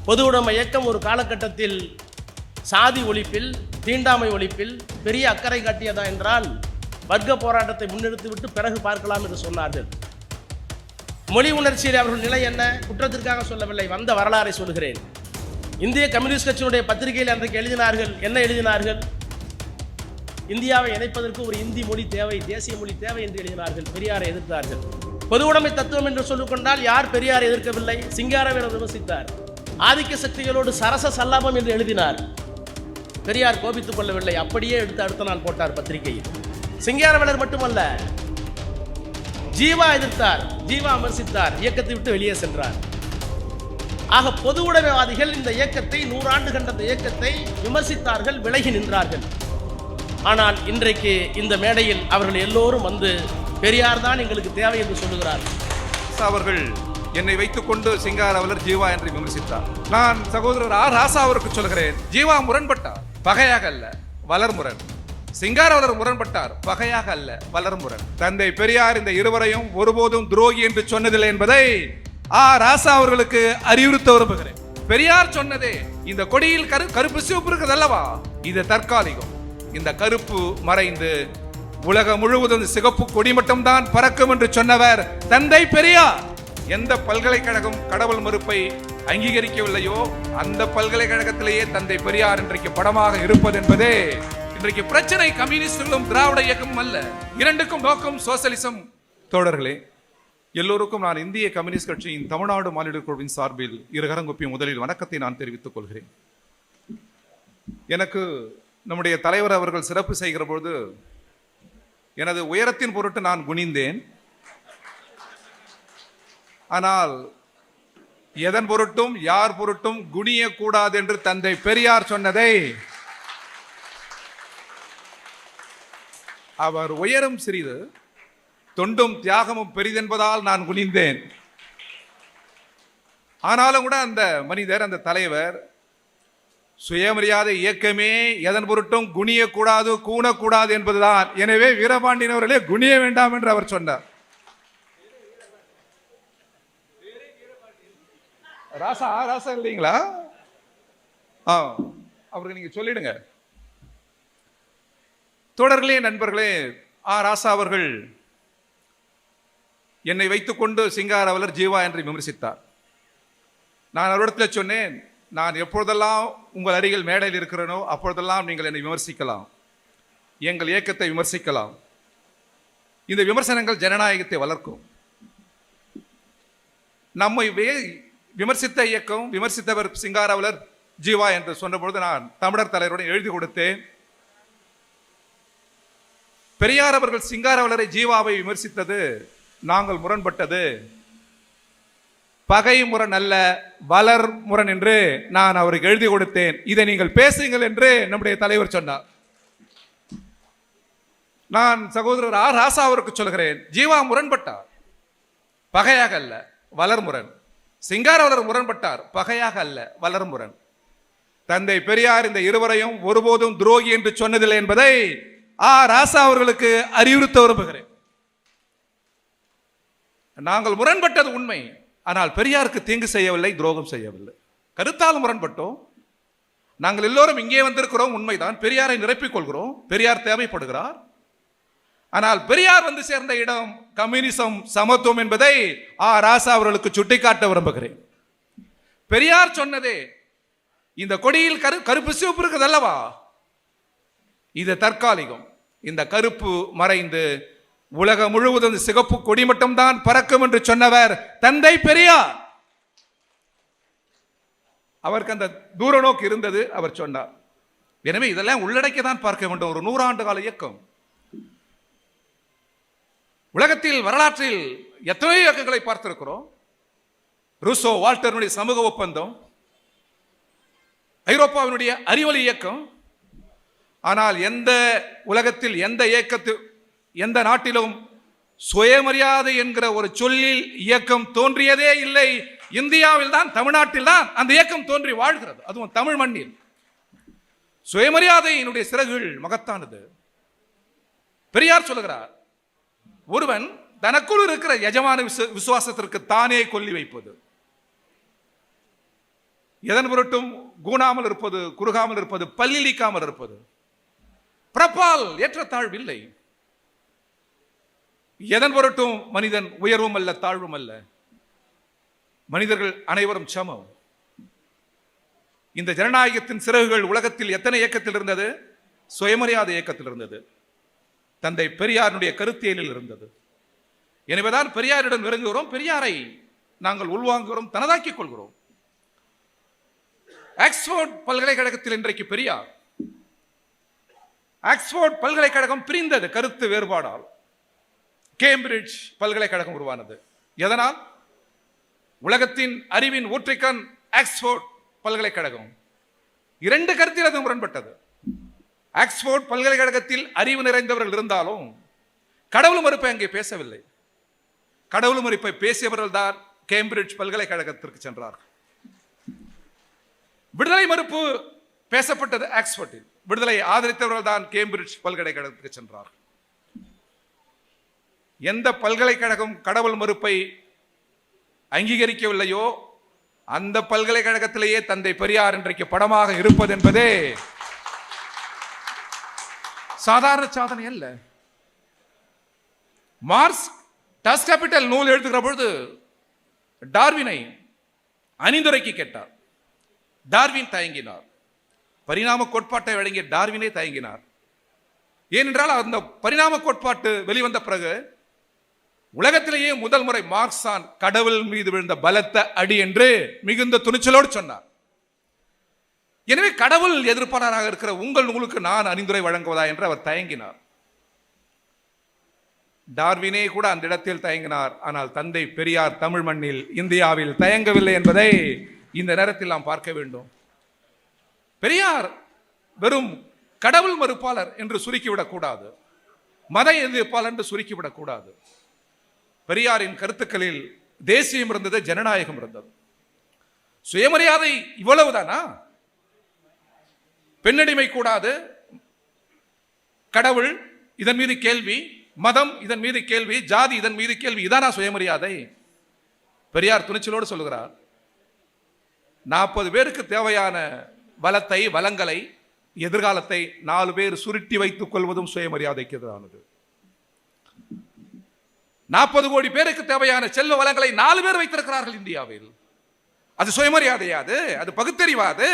பொது உடைமை இயக்கம் ஒரு காலகட்டத்தில் சாதி ஒழிப்பில், தீண்டாமை ஒழிப்பில் பெரிய அக்கறை காட்டியதா என்றால் வர்க்க போராட்டத்தை முன்னெடுத்துவிட்டு பிறகு பார்க்கலாம் என்று சொன்னார்கள். மொழி உணர்ச்சியில் அவர்கள் நிலை என்ன? குற்றத்திற்காக சொல்லவில்லை, வந்த வரலாறை சொல்கிறேன். இந்திய கம்யூனிஸ்ட் கட்சியினுடைய பத்திரிகையில் அன்றைக்கு எழுதினார்கள். என்ன எழுதினார்கள்? இந்தியாவை இணைப்பதற்கு ஒரு இந்தி மொழி தேவை, தேசிய மொழி தேவை என்று எழுதினார்கள். பெரியாரை எதிர்த்தார்கள். பொது உடைமை தத்துவம் என்று சொல்லிக்கொண்டால் யார் பெரியாரை எதிர்க்கவில்லை? சிங்காரவேலர் விமர்சித்தார். ஆதிக்க சக்திகளோடு சரச சல்லாபம் என்று எழுதினார். பெரியார் கோபித்துக் கொள்ளவில்லை, அப்படியே எடுத்து அடுத்த நாள் போட்டார் பத்திரிகையில். சிங்காரவேலர் மட்டுமல்ல, ஜீவா எதிர்த்தார், ஜீவா விமர்சித்தார், இயக்கத்தை விட்டு வெளியே சென்றார். ஆக பொது உடைமைவாதிகள் இந்த இயக்கத்தை, 100 ஆண்டு கண்ட இயக்கத்தை விமர்சித்தார்கள், விலகி நின்றார்கள். ஆனால் இன்றைக்கு இந்த மேடையில் அவர்கள் எல்லோரும் வந்து பெரியார் தான் எங்களுக்கு தேவை என்று சொல்லுகிறார். அவர்கள் என்னை வைத்துக் கொண்டு சிங்காரவேலர் ஜீவா என்று விமர்சித்தார். நான் சகோதரர் ஆர் ராசா அவருக்கு சொல்கிறேன், ஜீவா முரண்பட்டார், பகையாக அல்ல வளர்முரண். சிங்காரவேலர் முரண்பட்டார், பகையாக அல்ல வளர்முரண். தந்தை பெரியார் இந்த இருவரையும் ஒருபோதும் துரோகி என்று சொன்னதில்லை என்பதை ஆர் ராசா அவர்களுக்கு அறிவுறுத்த விரும்புகிறேன். பெரியார் சொன்னதே இந்த கொடியில் கருப்பு சிவப்பு இருக்குது அல்லவா, இது தற்காலிகம். இந்த கருப்பு மறைந்து உலகம் முழுவதும் சிகப்பு கொடி மட்டும் தான் பறக்கும் என்று சொன்னவர் தந்தை பெரியார். எந்த பல்கலைக்கழகம் கடவுள் மறுப்பை அங்கீகரிக்கவில்லையோ அந்த பல்கலைக்கழகத்திலேயே தந்தை பெரியார் இன்றைக்கு படமாக இருப்பது என்பதே இன்றைக்கு பிரச்சனை. கம்யூனிஸ்டுகளும் திராவிட இயக்கமும் அல்ல, இரண்டுக்கும் நோக்கம் சோசலிசம். தோழர்களே, எல்லோருக்கும் நான் இந்திய கம்யூனிஸ்ட் கட்சியின் தமிழ்நாடு மாநில குழுவின் சார்பில் இருகரங்குப்பி முதலில் வணக்கத்தை நான் தெரிவித்துக் கொள்கிறேன். எனக்கு நம்முடைய தலைவர் அவர்கள் சிறப்பு செய்கிற பொழுது எனது உயரத்தின் பொருட்டு நான் குனிந்தேன். ஆனால் எதன் பொருட்டும் யார் பொருட்டும் குனியக்கூடாது என்று தந்தை பெரியார் சொன்னதை அவர் உயரம் சிறிது தொண்டும் தியாகமும் பெரிதென்பதால் நான் குனிந்தேன். ஆனாலும் கூட அந்த மனிதர், அந்த தலைவர், சுயமரியாதை இயக்கமே எதன் பொருட்டும் குனியக்கூடாது, கூணக்கூடாது என்பதுதான். எனவே வீரபாண்டியன் அவர்களே குனிய வேண்டாம் என்று அவர் சொன்னார். ராசா ராசா இல்லைங்களா? அவருக்கு நீங்க சொல்லிடுங்க. தோழர்களே, நண்பர்களே, ராசா அவர்கள் என்னை வைத்துக் கொண்டு சிங்காரவேலர் ஜீவா என்று விமர்சித்தார். நான் அவரிடத்தில் சொன்னேன், நான் எப்பொழுதெல்லாம் உங்கள் அருகில் மேடையில் இருக்கிறேனோ அப்பொழுதெல்லாம் நீங்கள் என்னை விமர்சிக்கலாம், எங்கள் இயக்கத்தை விமர்சிக்கலாம். இந்த விமர்சனங்கள் ஜனநாயகத்தை வளர்க்கும். நம்மை விமர்சித்த இயக்கம், விமர்சித்தவர் சிங்காரவேலர் ஜீவா என்று சொன்னபொழுது நான் தமிழர் தலைவருடன் எழுதி கொடுத்தேன். பெரியார் அவர்கள் சிங்காரவேலரை ஜீவாவை விமர்சித்தது நாங்கள் முரண்பட்டது பகை முரண் அல்ல, வளர் முரண் என்று நான் அவருக்கு எழுதி கொடுத்தேன். இதை நீங்கள் பேசுங்கள் என்று நம்முடைய தலைவர் சொன்னார். நான் சகோதரர் ஆர் ராசா அவருக்கு சொல்கிறேன், ஜீவா முரண்பட்டார், பகையாக அல்ல வளர்முரண். சிங்காரவேலர் முரண்பட்டார், பகையாக அல்ல வளர்முரண். தந்தை பெரியார் இந்த இருவரையும் ஒருபோதும் துரோகி என்று சொன்னதில்லை என்பதை ராசா அவர்களுக்கு அறிவுறுத்த விரும்புகிறேன். நாங்கள் முரண்பட்டது உண்மை, ஆனால் பெரியாருக்கு தீங்கு செய்யவில்லை, துரோகம் செய்யவில்லை. கருத்தால் முரண்பட்டோம். நாங்கள் எல்லோரும் இங்கே வந்திருக்கிறோம், உண்மைதான். பெரியாரை நிரப்பிக் கொள்கிறோம், பெரியார் தேவைப்படுகிறார். ஆனால் பெரியார் வந்து சேர்ந்த இடம் கம்யூனிசம், சமத்துவம் என்பதை ராசா அவர்களுக்கு சுட்டிக்காட்ட விரும்புகிறேன். பெரியார் சொன்னதே இந்த கொடியில் கருப்பு சிவப்பு இருக்குது அல்லவா, இது தற்காலிகம். இந்த கருப்பு மறைந்து உலகம் முழுவதும் சிகப்பு கொடி மட்டும்தான் பறக்கும் என்று சொன்னவர் தந்தை பெரியார். அவருக்கு அந்த தூர நோக்கு இருந்தது, அவர் சொன்னார். எனவே இதெல்லாம் உள்ளடக்கி தான் பார்க்க வேண்டும். ஒரு 100 ஆண்டு கால இயக்கம். உலகத்தில் வரலாற்றில் எத்தனையோ இயக்கங்களை பார்த்திருக்கிறோம். ரூசோ வால்டர்னுடைய சமூக ஒப்பந்தம், ஐரோப்பாவினுடைய அறிவொளி இயக்கம். ஆனால் எந்த உலகத்தில் எந்த இயக்கத்தில் எந்த நாட்டிலும் சுயமரியாதை என்கிற ஒரு சொல்லில் இயக்கம் தோன்றியதே இல்லை. இந்தியாவில் தான், தமிழ்நாட்டில் தான் அந்த இயக்கம் தோன்றி வாழ்கிறது, அதுவும் தமிழ் மண்ணில். சுயமரியாதையினுடைய சிறகுகள் மகத்தானது. பெரியார் சொல்லுகிறார், ஒருவன் தனக்குள் இருக்கிற எஜமான விசுவாசத்திற்கு தானே கொல்லி வைப்பது. எதன் பொருட்டும் கூணாமல் இருப்பது, குறுகாமல் இருப்பது, பல்லிழிக்காமல் இருப்பது. பிறப்பால் ஏற்றத்தாழ்வு இல்லை. எதன் பொருட்டும் மனிதன் உயர்வும் அல்ல, தாழ்வும் அல்ல. மனிதர்கள் அனைவரும் சமம். இந்த ஜனநாயகத்தின் சிறகுகள் உலகத்தில் எத்தனை இயக்கத்தில் இருந்தது? சுயமரியாதை இயக்கத்தில் இருந்தது. தந்தை பெரியாருடைய கருத்தியலில் இருந்தது. எனவேதான் பெரியாரிடம் நெருங்குகிறோம், பெரியாரை நாங்கள் உள்வாங்குகிறோம், தனதாக்கிக் கொள்கிறோம். ஆக்ஸ்போர்ட் பல்கலைக்கழகத்தில் இன்றைக்கு பெரியார். ஆக்ஸ்போர்ட் பல்கலைக்கழகம் பிரிந்தது கருத்து வேறுபாடால். கேம்பிரிட்ஜ் பல்கலைக்கழகம் உருவானது. எதனால்? உலகத்தின் அறிவின் ஊற்றைக்கண் ஆக்ஸ்போர்ட் பல்கலைக்கழகம். இரண்டு கருத்தில் அது முரண்பட்டது. ஆக்ஸ்போர்ட் பல்கலைக்கழகத்தில் அறிவு நிறைந்தவர்கள் இருந்தாலும் கடவுள் மறுப்பை அங்கே பேசவில்லை. கடவுள் மறுப்பை பேசியவர்கள் தான் கேம்பிரிட்ஜ் பல்கலைக்கழகத்திற்கு சென்றார்கள். விடுதலை மறுப்பு பேசப்பட்டது ஆக்ஸ்போர்ட்டில். விடுதலை ஆதரித்தவர்கள் தான் கேம்பிரிட்ஜ் பல்கலைக்கழகத்திற்கு சென்றார்கள். எந்த பல்கலைக்கழகம் கடவுள் மறுப்பை அங்கீகரிக்கவில்லையோ அந்த பல்கலைக்கழகத்திலேயே தந்தை பெரியார் இன்றைக்கு படமாக இருப்பது என்பதே சாதாரண சாதனை அல்ல. மார்க்ஸ் டஸ் கேபிட்டல் நூல் எழுதுகிற பொழுது டார்வினை அணிந்துரைக்கு கேட்டார். டார்வின் தயங்கினார். பரிணாம கோட்பாட்டை வழங்கிய டார்வினை தயங்கினார். ஏனென்றால் அந்த பரிணாம கோட்பாட்டு வெளிவந்த பிறகு உலகத்திலேயே முதல் முறை மார்க்ஸ் தான் கடவுள் மீது விழுந்த பலத்த அடி என்று மிகுந்த துணிச்சலோடு சொன்னார். எனவே கடவுள் எதிர்ப்பாளராக இருக்கிற உங்கள் நூலுக்கு நான் அணிந்துரை வழங்குவதா என்று அவர் தயங்கினார். டார்வினே கூட அந்த இடத்தில் தயங்கினார். ஆனால் தந்தை பெரியார் தமிழ் மண்ணில், இந்தியாவில் தயங்கவில்லை என்பதை இந்த நேரத்தில் நாம் பார்க்க வேண்டும். பெரியார் வெறும் கடவுள் மறுப்பாளர் என்று சுருக்கிவிடக் கூடாது, மத எதிர்ப்பாளர் என்று சுருக்கிவிடக் கூடாது. பெரியாரின் கருத்துக்களில் தேசியம் இருந்தது, ஜனநாயகம் இருந்தது. சுயமரியாதை இவ்வளவுதானா? பெண்ணடிமை கூடாது, கடவுள் இதன் மீது கேள்வி, மதம் இதன் மீது கேள்வி, ஜாதி இதன் மீது கேள்வி, இதானா சுயமரியாதை? பெரியார் துணிச்சலோடு சொல்லுகிறார், 40 பேருக்கு தேவையான பலத்தை, வளங்களை, எதிர்காலத்தை 4 பேர் சுருட்டி வைத்துக் கொள்வதும் சுயமரியாதைக்கு எதிரானது. 40 கோடி பேருக்கு தேவையான செல்வ வளங்களை 4 பேர் வைத்திருக்கிறார்கள் இந்தியாவில். அது சுயமரியாதையாது? அது பகுத்தறிவாது?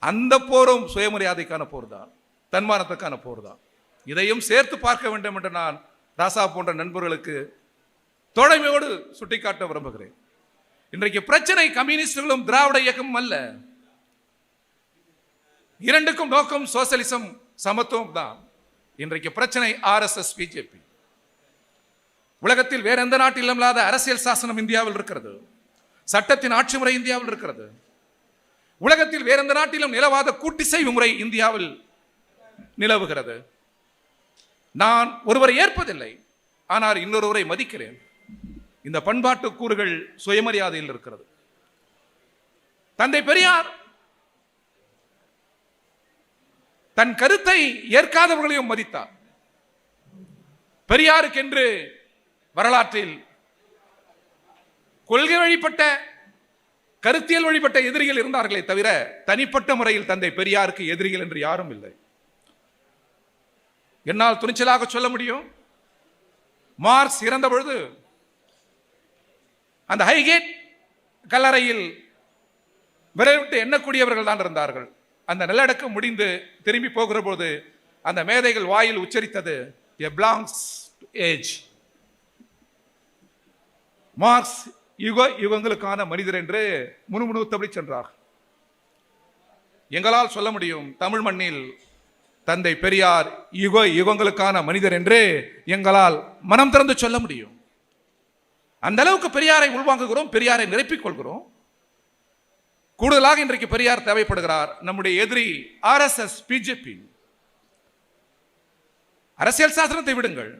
அந்த போரும் சுயமரியாதைக்கான போர் தான், தன்மானத்துக்கான போர் தான். இதையும் சேர்த்து பார்க்க வேண்டும் என்று நான் ராசா போன்ற நண்பர்களுக்கு தோழமையோடு சுட்டிக்காட்ட விரும்புகிறேன். இன்றைக்கு பிரச்சனை கம்யூனிஸ்டுகளும் திராவிட இயக்கமும் அல்ல. இரண்டுக்கும் நோக்கம் சோசலிசம், சமத்துவம் தான். இன்றைக்கு பிரச்சனை RSS, பிஜேபி. உலகத்தில் வேற எந்த நாட்டிலும் இல்லாத அரசியல் சாசனம் இந்தியாவில் இருக்கிறது. சட்டத்தின் ஆட்சி முறை இந்தியாவில் இருக்கிறது. உலகத்தில் வேற எந்த நாட்டிலும் நிலவாத கூட்டிசைவு முறை இந்தியாவில் நிலவுகிறது. நான் ஒருவரை ஏற்பதில்லை, ஆனால் இன்னொருவரை மதிக்கிறேன். இந்த பண்பாட்டு கூறுகள் சுயமரியாதையில் இருக்கிறது. தந்தை பெரியார் தன் கருத்தை ஏற்காதவர்களையும் மதித்தார். பெரியாருக்கென்று வரலாற்றில் கொள்கை வழிபட்ட, கருத்தியல் வழிபட்ட எதிரிகள் இருந்தார்களே தவிர தனிப்பட்ட முறையில் தந்தை பெரியாருக்கு எதிரிகள் என்று யாரும் இல்லை. என்னால் துணிச்சலாக சொல்ல முடியும், மார்க்ஸ் இறந்த பொழுது அந்த ஹைகேட் கல்லறையில் விரைவிட்டு எண்ணக்கூடியவர்கள் தான் இருந்தார்கள். அந்த நிலநடுக்கம் முடிந்து திரும்பி போகிற போது அந்த மேதைகள் வாயில் உச்சரித்தது a belongs to age. Marx யுகங்களுக்கான மனிதர் என்று முணுமுணுத்தபடி சென்றார். எங்களால் சொல்ல முடியும், தமிழ் மண்ணில் தந்தை பெரியார் யுகங்களுக்கான மனிதர் என்று எங்களால் மனம் திறந்து சொல்ல முடியும். அந்த அளவுக்கு பெரியாரை உள்வாங்குகிறோம், பெரியாரை நிரப்பிக் கொள்கிறோம். கூடுதலாக இன்றைக்கு பெரியார் தேவைப்படுகிறார். நம்முடைய எதிரி RSS, பிஜேபி. அரசியல் சாசனத்தை விடுங்கள்,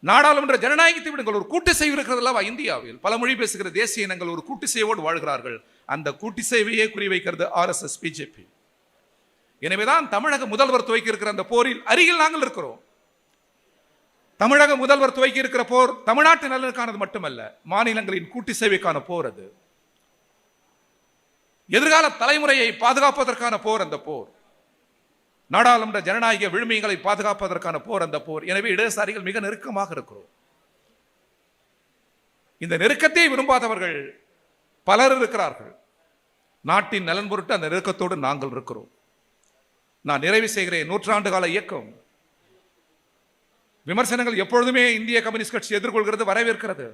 நாடாளுமன்ற ஜனநாயகத்தை விடுங்கள், ஒரு கூட்டு செய்வு இருக்கிறது அல்லவா இந்தியாவில். பல மொழி பேசுகிற தேசிய இனங்கள் ஒரு கூட்டு செய்வோடு வாழ்கிறார்கள். அந்த கூட்டு செய்வையே குறிவைக்கிறது RSS, பிஜேபி. எனவேதான் தமிழக முதல்வர் துவக்கி இருக்கிற அந்த போரில் அருகில் நாங்கள் இருக்கிறோம். தமிழக முதல்வர் துவக்கி இருக்கிற போர் தமிழ்நாட்டு நலனுக்கானது மட்டுமல்ல, மாநிலங்களின் கூட்டு சேவைக்கான போர். அது எதிர்கால தலைமுறையை பாதுகாப்பதற்கான போர் அந்த போர். நாடாளுமன்ற ஜனநாயக விழுமியங்களை பாதுகாப்பதற்கான போர் அந்த போர். எனவே இடதுசாரிகள் மிக நெருக்கமாக இருக்கிறோம். இந்த நெருக்கத்தை விரும்பாதவர்கள் பலர் இருக்கிறார்கள். நாட்டின் நலன் பொருட்டு அந்த நெருக்கத்தோடு நாங்கள் இருக்கிறோம். நான் நிறைவு செய்கிறேன். 100 ஆண்டு கால இயக்கம். விமர்சனங்கள் எப்பொழுதுமே இந்திய கம்யூனிஸ்ட் கட்சி எதிர்கொள்கிறது, வரவேற்கிறது.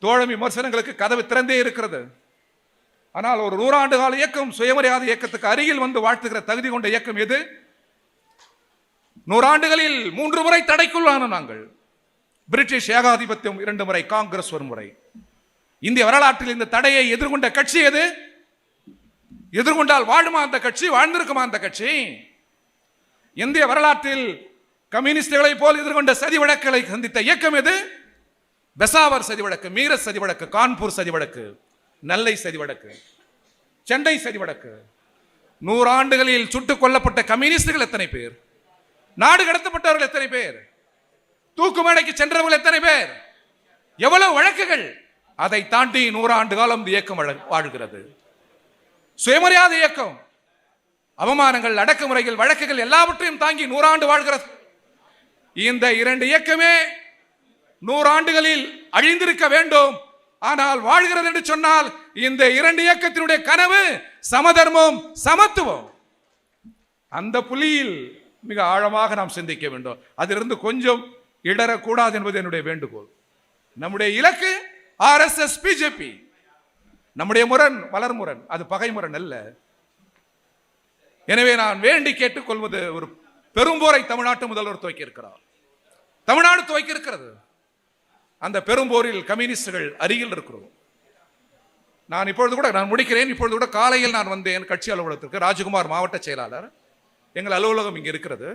தோழமை விமர்சனங்களுக்கு கதவு திறந்தே இருக்கிறது. ஆனால் ஒரு 100 ஆண்டு கால இயக்கம், சுயமரியாதை இயக்கத்துக்கு அருகில் வந்து வாழ்த்துகிற தகுதி கொண்ட இயக்கம் எது? 100 ஆண்டுகளில் 3 முறை தடைக்குள்ளான நாங்கள். பிரிட்டிஷ் ஏகாதிபத்தியம் 2 முறை, காங்கிரஸ் 1 முறை. இந்திய வரலாற்றில் இந்த தடையை எதிர்கொண்ட கட்சி எது? எதிர்கொண்டால் வாழுமா அந்த கட்சி? வாழ்ந்திருக்குமா அந்த கட்சி? இந்திய வரலாற்றில் கம்யூனிஸ்டுகளை போல் எதிர்கொண்ட சதி வழக்குகளை சந்தித்த இயக்கம் எது? பெசாவர் சதி வழக்கு, மீரட் சதி வழக்கு, கான்பூர் சதி வழக்கு, நெல்லை சதி வழக்கு, சென்னை சதி வழக்கு. 100 ஆண்டுகளில் சுட்டுக் கொல்லப்பட்ட கம்யூனிஸ்டுகள் எத்தனை பேர்? நாடு கடத்தப்பட்டவர்கள் எத்தனை பேர்? தூக்கு மேடைக்கு சென்றவர்கள் எத்தனை பேர்? எவ்வளவு வழக்குகள்? அதை தாண்டி 100 ஆண்டு காலம் இந்த இயக்கம் வாழ்கிறது. சுயமரியாதை இயக்கம் அவமானங்கள், அடக்குமுறைகள், வழக்குகள் எல்லாவற்றையும் தாங்கி 100 ஆண்டு வாழ்கிறது. இந்த 2 இயக்கமே 100 ஆண்டுகளில் அழிந்திருக்க வேண்டும். ஆனால் வாழ்கிறது என்று சொன்னால் இந்த 2 இயக்கத்தினுடைய கனவு சமதர்மம், சமத்துவம். அந்த புள்ளியில் மிக ஆழமாக நாம் சிந்திக்க வேண்டும். அதிலிருந்து கொஞ்சம் இடரக்கூடாது என்பது என்னுடைய வேண்டுகோள். நம்முடைய இலக்கு RSS, BJP. நம்முடைய முரண் வளர்முரண், அது பகை முரண் அல்ல. எனவே நான் வேண்டி கேட்டுக்கொள்வது, ஒரு பெரும்போரை தமிழ்நாட்டு முதல்வர் துவக்கி இருக்கிறார். தமிழ்நாடு துவக்கி இருக்கிறது. அந்த பெரும்போரில் கம்யூனிஸ்டுகள் அருகில் இருக்கிறோம். நான் இப்பொழுது கூட நான் முடிக்கிறேன். இப்பொழுது கூட காலையில் நான் வந்தேன் கட்சி அலுவலகத்திற்கு. ராஜகுமார் மாவட்ட செயலாளர், எங்கள் அலுவலகம் இங்கே இருக்கிறது.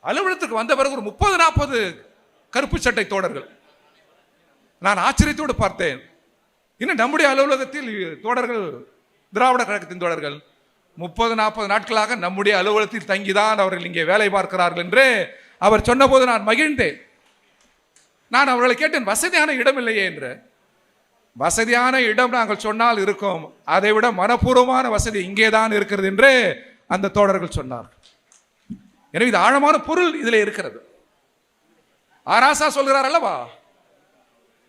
அலுவலகத்துக்கு வந்த பிறகு ஒரு 30-40 கருப்பு சட்டை தோழர்கள். நான் ஆச்சரியத்தோடு பார்த்தேன், இன்னும் நம்முடைய அலுவலகத்தில் தோழர்கள், திராவிட கழகத்தின் தோழர்கள் 30-40 நாட்களாக நம்முடைய அலுவலகத்தில் தங்கிதான் அவர்கள் இங்கே வேலை பார்க்கிறார்கள் என்று அவர் சொன்னபோது நான் மகிழ்ந்தேன். நான் அவர்களை கேட்டேன், வசதியான இடம் இல்லையே என்று. வசதியான இடம் நாங்கள் சொன்னால் இருக்கும், அதை விட மனப்பூர்வமான வசதி இங்கேதான் இருக்கிறது என்று அந்த தோழர்கள் சொன்னார். எனவே இது ஆழமான பொருள் இதில் இருக்கிறது. ஆராசா சொல்கிறார் அல்லவா,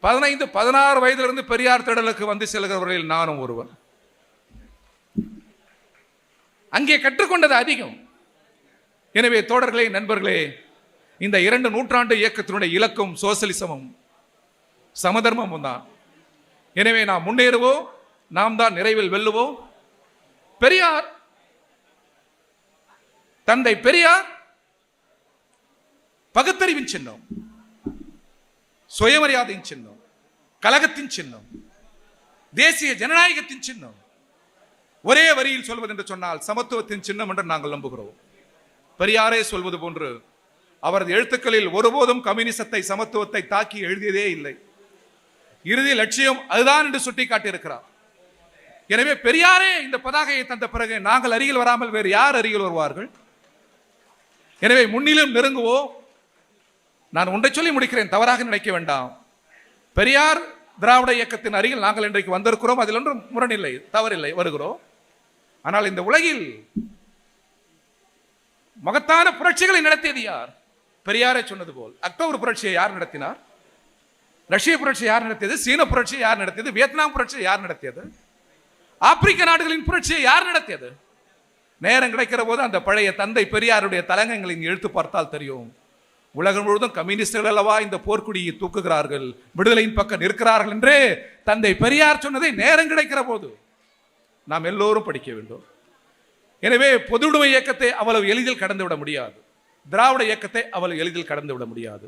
15-16 வயதிலிருந்து பெரியார் திடலுக்கு வந்து செல்கிறவர்களில் நானும் ஒருவன். அங்கே கற்றுக்கொண்டது அதிகம். எனவே தோழர்களே, நண்பர்களே, இந்த 2 நூற்றாண்டு இயக்கத்தினுடைய இலக்கும் சோசலிசமும் சமதர்மமும் தான். எனவே நாம் முன்னேறுவோம், நாம் தான் நிறைவில் வெல்லுவோம். பெரியார், தந்தை பெரியார் பகுத்தறிவின் சின்னம், சுயமரியாதையின் சின்னம், கலகத்தின் சின்னம், தேசிய ஜனநாயகத்தின் சின்னம். ஒரே வரியில் சொல்வது என்று சொன்னால் சமத்துவத்தின் சின்னம் என்று நாங்கள் நம்புகிறோம். பெரியாரே சொல்வது போன்று அவரது எழுத்துக்களில் ஒருபோதும் கம்யூனிசத்தை, சமத்துவத்தை தாக்கி எழுதியதே இல்லை. இறுதி லட்சியம் அதுதான் என்று சுட்டிக்காட்டியிருக்கிறார். எனவே பெரியாரே இந்த பதாகையை தந்த பிறகு நாங்கள் அருகில் வராமல் வேறு யார் அருகில் வருவார்கள்? எனவே முன்னிலும் நெருங்குவோம். நான் ஒன்றை சொல்லி முடிக்கிறேன், தவறாக நினைக்க வேண்டாம். பெரியார் திராவிட இயக்கத்தின் அருகில் நாங்கள் இன்றைக்கு வந்திருக்கிறோம், அதில் ஒன்றும் முரணில்லை, தவறில்லை, வருகிறோம். ஆனால் இந்த உலகில் மகத்தான புரட்சிகளை நடத்தியது யார்? பெரியாரை சொன்னது போல் அக்டோபர் புரட்சியை யார் நடத்தினார்? ரஷ்ய புரட்சியை யார் நடத்தியது? சீன புரட்சியை யார் நடத்தியது? வியட்நாம் புரட்சியை யார் நடத்தியது? ஆப்பிரிக்க நாடுகளின் புரட்சியை யார் நடத்தியது? நேரம் கிடைக்கிற போது அந்த பழைய தந்தை பெரியாருடைய தலங்கங்களின் எழுத்து பார்த்தால் தெரியும். உலகம் முழுவதும் கம்யூனிஸ்டுகள் அல்லவா இந்த போர்க்குடியை தூக்குகிறார்கள், விடுதலையின் பக்கம் நிற்கிறார்கள் என்று தந்தை பெரியார் சொன்னதை நேரம் கிடைக்கிற போது நாம் எல்லோரும் படிக்க வேண்டும். எனவே பொதுவுடைமை இயக்கத்தை அவ்வளவு எளிதில் கடந்து விட முடியாது. திராவிட இயக்கத்தை அவ்வளவு எளிதில் கடந்து விட முடியாது.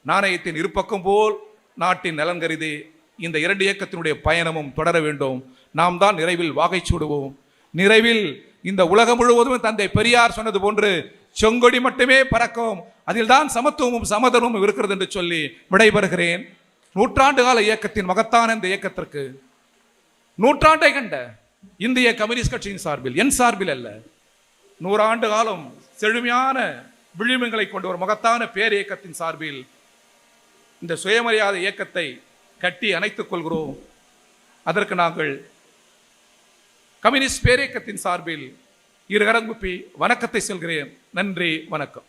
நாணயத்தின் இருபக்கம் போல் நாட்டின் நலன் கருதி இந்த 2 இயக்கத்தினுடைய பயணமும் தொடர வேண்டும். நாம் தான் நிறைவில் வாகை சூடுவோம். நிறைவில் இந்த உலகம் முழுவதும் தந்தை பெரியார் சொன்னது போன்று செங்கொடி மட்டுமே பறக்கும், அதில் தான் சமத்துவமும் சமதர்மமும் இருக்கிறது என்று சொல்லி விடைபெறுகிறேன். 100 ஆண்டு கால இயக்கத்தின் மகத்தான இந்த இயக்கத்திற்கு 100 ஆண்டை கண்ட இந்திய கம்யூனிஸ்ட் கட்சியின் சார்பில், என் சார்பில் அல்ல, 100 ஆண்டு காலம் செழுமையான விழுமியங்களை கொண்ட ஒரு மகத்தான பேர் இயக்கத்தின் சார்பில் இந்த சுயமரியாதை இயக்கத்தை கட்டி அணைத்துக் கொள்கிறோம். அதற்கு நாங்கள் கம்யூனிஸ்ட் பேரியக்கத்தின் சார்பில் இருகரங்குப்பி வணக்கத்தை சொல்கிறேன். நன்றி, வணக்கம்.